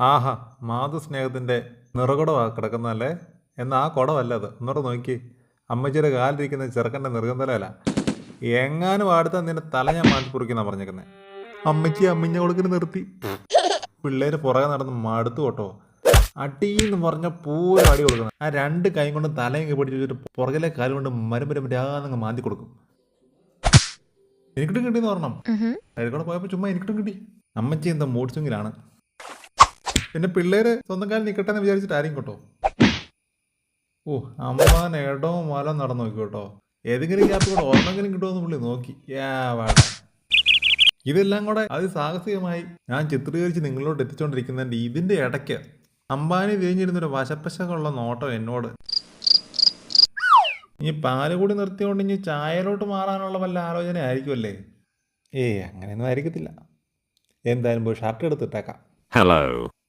ആഹാ, മാതൃസ്നേഹത്തിൻ്റെ നിറകുടവാ കിടക്കുന്നതല്ലേ. എന്നാൽ ആ കുടമല്ല അത്. ഒന്നുകൂടെ നോക്കി. അമ്മച്ചിയുടെ കാലിരിക്കുന്ന ചെറുക്കൻ്റെ നെറുകന്തലല്ല. എങ്ങാനും അടുത്ത നിന്റെ തല ഞാൻ മാറ്റി കുറിക്കുന്ന പറഞ്ഞേക്കുന്നത്. അമ്മച്ചി അമ്മിഞ്ഞ കൊടുക്കുന്ന നിർത്തി. പിള്ളേര് പുറകെ നടന്ന് മടുത്തു കേട്ടോ. അടീന്ന് പറഞ്ഞ പൂരം അടി കൊടുക്കണം. ആ രണ്ട് കൈ കൊണ്ട് തലയൊക്കെ പിടിച്ച് വെച്ചിട്ട് പുറകിലെ കാലം കൊണ്ട് മരമരാന്നങ്ങ് മാന്തി കൊടുക്കും. എനിക്കിട്ടും കിട്ടിയെന്ന് പറഞ്ഞണം. അഴുകൂടെ പോയപ്പോൾ ചുമ്മാ എനിക്കിട്ടും കിട്ടി. അമ്മച്ചി എന്താ മൂഡ് സ്വിങ്ങിലാണ്. പിന്നെ പിള്ളേര് സ്വന്തം കാലം നിൽക്കട്ടെ എന്ന് വിചാരിച്ചിട്ടായിരിക്കും കേട്ടോ. ഓ, അമ്മാൻ ഇടവും വലം നടന്നു നോക്കി കേട്ടോ. ഏതെങ്കിലും ഗ്യാപ്പ് കൂടെ ഒരെണ്ണെങ്കിലും കിട്ടുമെന്ന് പുള്ളി നോക്കി. ഇതെല്ലാം കൂടെ അതിസാഹസികമായി ഞാൻ ചിത്രീകരിച്ച് നിങ്ങളോട് എത്തിച്ചുകൊണ്ടിരിക്കുന്നതിൻ്റെ ഇതിൻ്റെ ഇടയ്ക്ക് അംബാനി തിരിഞ്ഞിരുന്നൊരു വശപ്പശകുള്ള നോട്ടം എന്നോട്. ഇനി പാല് കൂടി നിർത്തിയോണ്ട് ഇനി ചായയിലോട്ട് മാറാനുള്ള വല്ല ആലോചന ആയിരിക്കുമല്ലേ? അങ്ങനെയൊന്നും ആയിരിക്കത്തില്ല. എന്തായാലും പോയി ഷർട്ട് എടുത്തിട്ടേക്കാം. Hello.